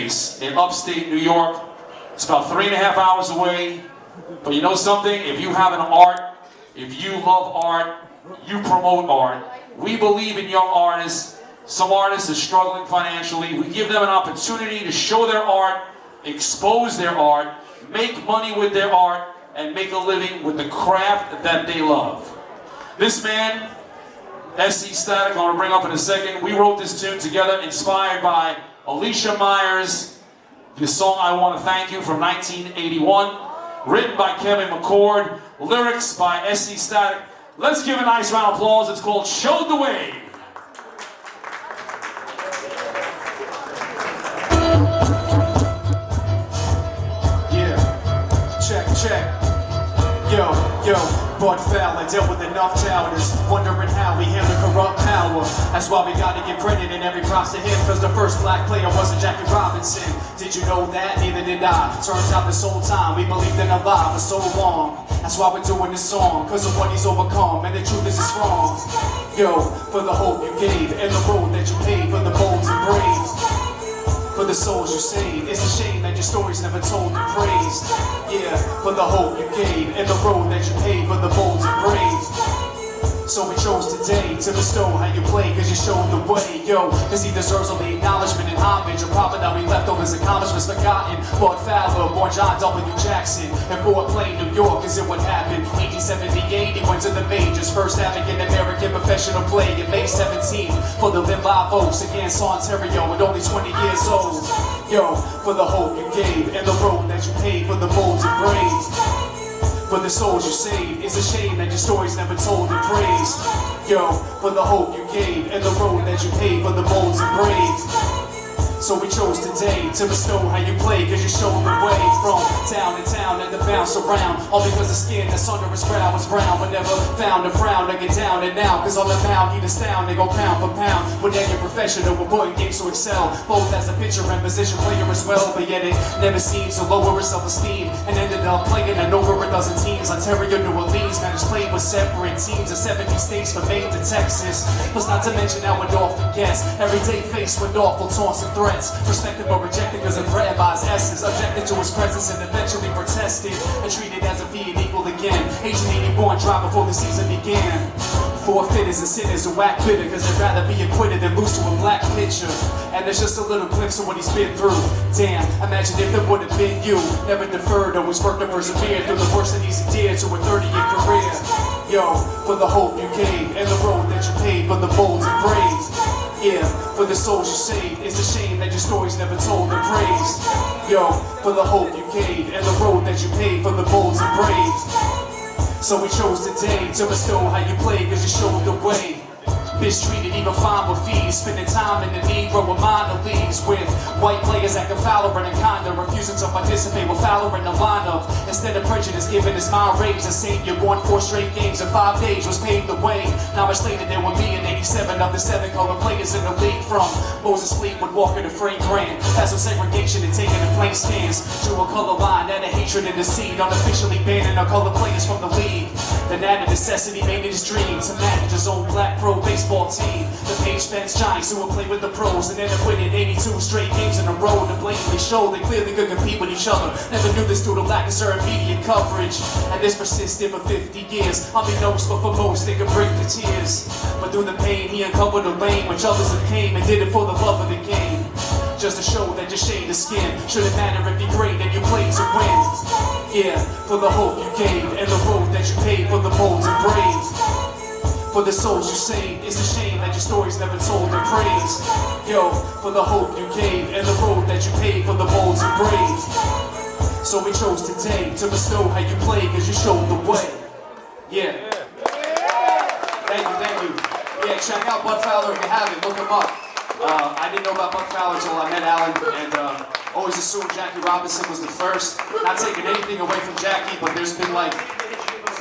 base in upstate New York. It's about 3.5 hours away. But you know something? If you have an art, if you love art, you promote art. We believe in young artists. Some artists are struggling financially. We give them an opportunity to show their art, expose their art, make money with their art, and make a living with the craft that they love. This man, SC Static, I'm going to bring up in a second. We wrote this tune together, inspired by Alicia Myers, the song I Want to Thank You from 1981, written by Kevin McCord, lyrics by SC Static. Let's give a nice round of applause. It's called Show the Way. Yeah, check. Yo, Bud Fowler dealt with enough doubters, wondering how we handle corrupt power. That's why we gotta give credit and every props to him, cause the first black player wasn't Jackie Robinson. Did you know that? Neither did I. Turns out this whole time we believed in a lie for so long. That's why we're doing this song, cause of what he's overcome, and the truth is it's wrong. Yo, for the hope you gave, and the road that you paved, for the bold and brave. For the souls you saved, it's a shame that your story's never told and praised. Yeah, for the hope you gave, and the road that you paved, for the bold and brave. So we chose today to bestow how you play, cause you showed the way, yo. Cause he deserves all the acknowledgement and homage. A prophet that we left over his accomplishments forgotten. Bud Fowler, born John W. Jackson, in Fort Plain, New York, is it what happened? 1878, he went to the majors. First African-American professional play in May 17th for the Lynn Live Oaks against Ontario at only 20 years old. Yo, for the hope you gave, and the road that you paved, for the bold and brave. For the souls you saved, it's a shame that your story's never told and praised. Yo, for the hope you gave, and the road that you paved, for the bold and brave. So we chose today to bestow how you play, cause you showed the way from town to town and to bounce around. All because the skin that's under his brow was brown, but never found a frown to get down and out. Cause on the mound he'd astound, they go pound for pound. When they're your professional, we're putting games to excel, both as a pitcher and position player as well. But yet it never seems to lower his self-esteem, and ended up playing in over a dozen teams. Ontario, New Orleans, managed playing with separate teams in 70 states from Maine to Texas. Plus not to mention how it often gets, every day faced with awful taunts and threats. Respected but rejected because of threatened by his essence. Objected to his presence and eventually protested and treated as if he had equal again. 1881 dropped before the season began. Forfeiters and sinners who act bitter because they'd rather be acquitted than lose to a black pitcher. And there's just a little glimpse of what he's been through. Damn, imagine if it would have been you. Never deferred, always worked and persevered through the worst that he's endured to a 30-year career. Yo, for the hope you gave, and the road that you paved, for the bold and brave. Yeah, for the souls you saved, it's a shame that your story's never told and praised. Yo, for the hope you gave, and the road that you paved, for the bold and brave. So we chose today to bestow how you play, cause you showed the way. Mistreated, even fine with fees, spending time in the Negro with minor leagues with white players acting Fowler and kinda refusing to participate with Fowler in the lineup. Instead of prejudice, giving his mind rage, the savior won 4 straight games in 5 days was paved the way. Not much later there were me and 87 of the 7 color players in the league, from Moses Fleetwood, Walker to Frank Grant. That's when segregation and taking a plain stance. Drew a color line and a hatred in the seed, unofficially banning our color players from the league. Then out of necessity made it his dream to manage his own black pro baseball team. The page fence giants who would play with the pros and ended up winning 82 straight games in a row to blatantly show they clearly could compete with each other. Never knew this due to lack of certain media coverage, and this persisted for 50 years. Unbeknownst, but for most they could break the tears. But through the pain he uncovered a lane which others have came and did it for the love of the game. Just to show that your shade of skin shouldn't matter if you're great and you play to win. Yeah, for the hope you gave, and the road that you paved, for the bold and brave. For the souls you saved, it's a shame that your story's never told and praised. Yo, for the hope you gave, and the road that you paved, for the bold and brave. So we chose today to bestow how you play, cause you showed the way. Yeah. Thank you. Yeah, check out Bud Fowler if you haven't, look him up. I didn't know about Bud Fowler until I met Alan, and always assumed Jackie Robinson was the first. Not taking anything away from Jackie, but there's been like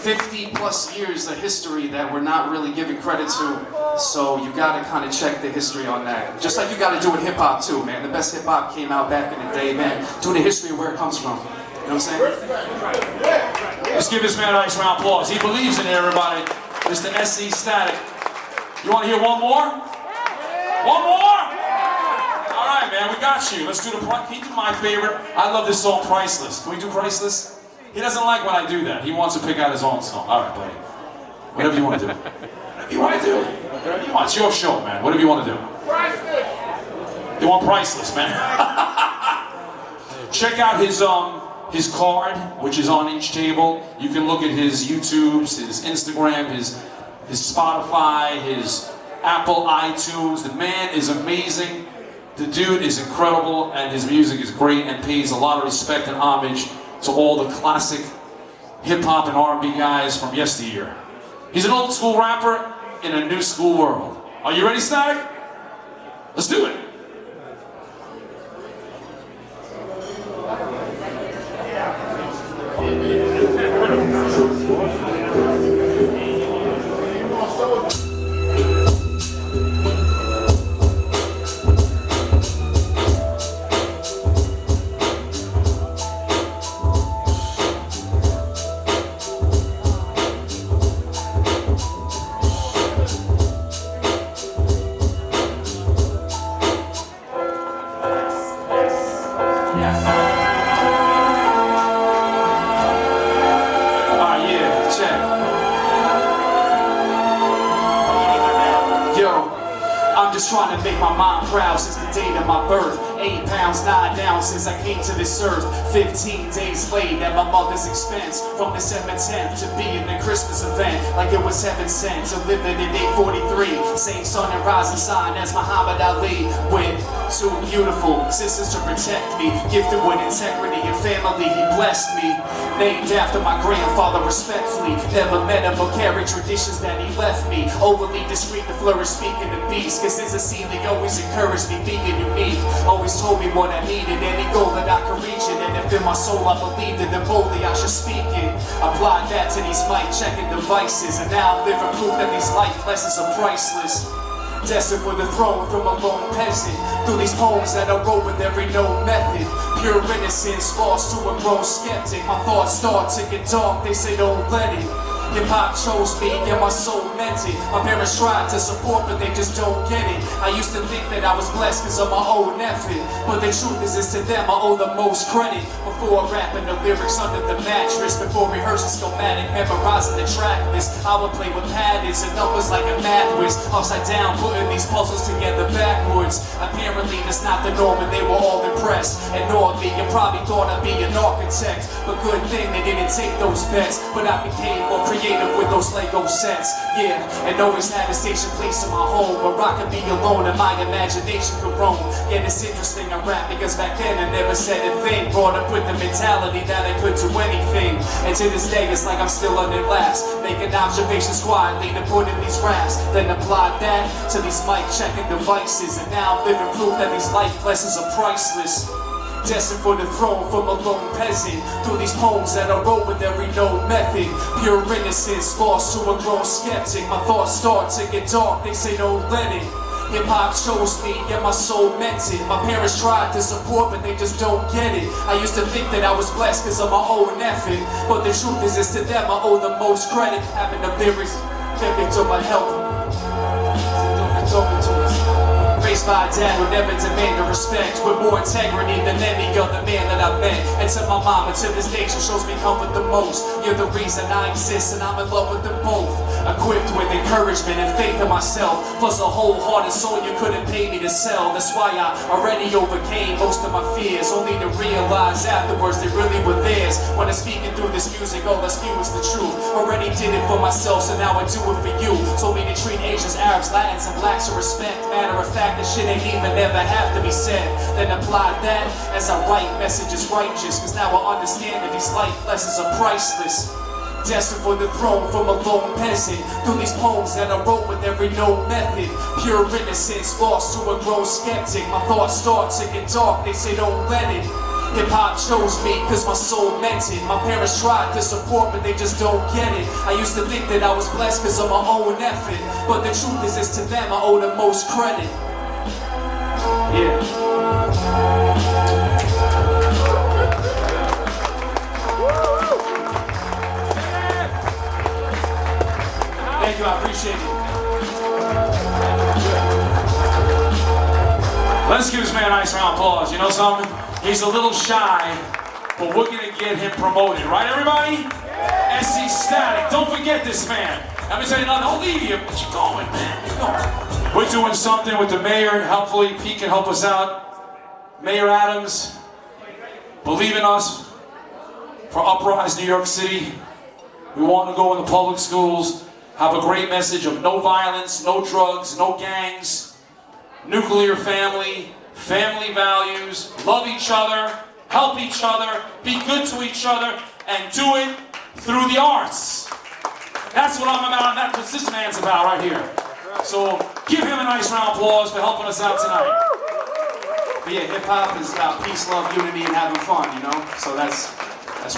50 plus years of history that we're not really giving credit to. So you gotta kind of check the history on that. Just like you gotta do with hip hop too, man. The best hip hop came out back in the day, man. Do the history of where it comes from. You know what I'm saying? Let's give this man a nice round of applause. He believes in it, everybody. Mr. SC Static. You wanna hear one more? One more? All right. right, man, we got you. Let's do the, can you do my favorite? I love this song, Priceless. Can we do Priceless? He doesn't like when I do that. He wants to pick out his own song. All right, buddy. Whatever you want to do. Whatever you want to do. Whatever you want. It's your show, man. Whatever you want to do. Priceless. You want Priceless, man. Check out his card, which is on each table. You can look at his YouTubes, his Instagram, his Spotify, his Apple iTunes. The man is amazing. The dude is incredible, and his music is great and pays a lot of respect and homage to all the classic hip-hop and R&B guys from yesteryear. He's an old school rapper in a new school world. Are you ready, Static? Let's do it. I'm just trying to make my mom proud since the date of my birth. 8 pounds, 9 down since I came to this earth. 15 days late at my mother's expense. From December 10th to being a Christmas event like it was heaven sent. To living in 843, same sun and rising sign as Muhammad Ali. With 2 beautiful sisters to protect me, gifted with integrity and family, he blessed me. Named after my grandfather respectfully. Never met him or carried traditions that he left me. Overly discreet to flourish, speaking to beast. Cause since a scene they always encouraged me being unique. Always told me what I needed, any goal that I could reach it. And if in my soul I believed it, then boldly I should speak it. Applied that to these mic checking devices. And now I'm living proof that these life lessons are priceless. Destined for the throne from a lone peasant. Through these poems that I wrote with every known method. Pure innocence lost to a grown skeptic. My thoughts start to get dark, they say don't let it. Hip-hop chose me and my soul meant it. My parents tried to support but they just don't get it. I used to think that I was blessed cause of my own effort. But the truth is it's to them I owe the most credit. Before rapping the lyrics under the mattress. Before rehearsing schematic, memorizing the track list. I would play with patterns and numbers like a math whiz. Upside down, putting these puzzles together backwards. Apparently that's not the norm and they were all impressed. Ignored me and probably thought I'd be an architect. But good thing they didn't take those bets. But I became more creative with those Lego sets. Yeah, and always had a station place in my home where I could be alone and my imagination could roam. Yeah, it's interesting I rap because back then I never said a thing. Brought up with the mentality that I could do anything. And to this day it's like I'm still under glass. Making observations quietly to put in these raps. Then apply that to these mic checking devices. And now I'm living proof that these life lessons are priceless. Destined for the throne from a lone peasant. Through these poems that I wrote with every known method. Pure innocence lost to a grown skeptic. My thoughts start to get dark, they say don't let it. Hip-hop chose me, yeah my soul meant it. My parents tried to support but they just don't get it. I used to think that I was blessed cause of my own effort. But the truth is it's to them I owe the most credit. Having the lyrics pimping to my help. Talking to us. Raised by a dad who never demanded respect. With more integrity than any other man that I've met. And to my mama to this day she shows me comfort the most. You're the reason I exist and I'm in love with them both. Equipped with encouragement and faith in myself. Plus a whole heart and soul you couldn't pay me to sell. That's why I already overcame most of my fears. Only to realize afterwards they really were theirs. When I'm speaking through this music all I spew is the truth. Already did it for myself so now I do it for you. Told me to treat Asians, Arabs, Latins and blacks with respect. Matter of fact this shit ain't even ever have to be said. Then apply that as I write messages righteous. Cause now I understand that these life lessons are priceless. Destined for the throne from a lone peasant. Through these poems that I wrote with every known method. Pure innocence lost to a grown skeptic. My thoughts start to get dark, they say don't let it. Hip-hop chose me cause my soul meant it. My parents tried to support but they just don't get it. I used to think that I was blessed cause of my own effort. But the truth is it's to them I owe the most credit. Yeah. Thank you, I appreciate it. Let's give this man a nice of applause. You know something? He's a little shy, but we're gonna get him promoted, right, everybody? SC Static. Don't forget this man. Let me tell you, don't leave you. But you're going, man. You're going. We're doing something with the mayor. Hopefully, Pete can help us out. Mayor Adams, believe in us for Uprise New York City. We want to go in the public schools, have a great message of no violence, no drugs, no gangs, nuclear family, family values, love each other, help each other, be good to each other, and do it through the arts. That's what I'm about, and that's what this man's about right here. So give him a nice round of applause for helping us out tonight. But yeah, hip-hop is about peace, love, unity, and having fun, you know? So that's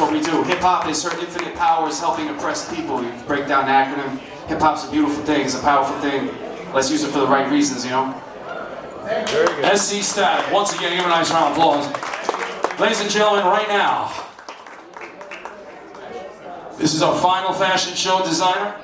what we do. Hip-hop is her infinite powers helping oppressed people. You break down the acronym. Hip-hop's a beautiful thing, it's a powerful thing. Let's use it for the right reasons, you know? SC Static, once again, give him a nice round of applause. Ladies and gentlemen, right now, this is our final fashion show designer.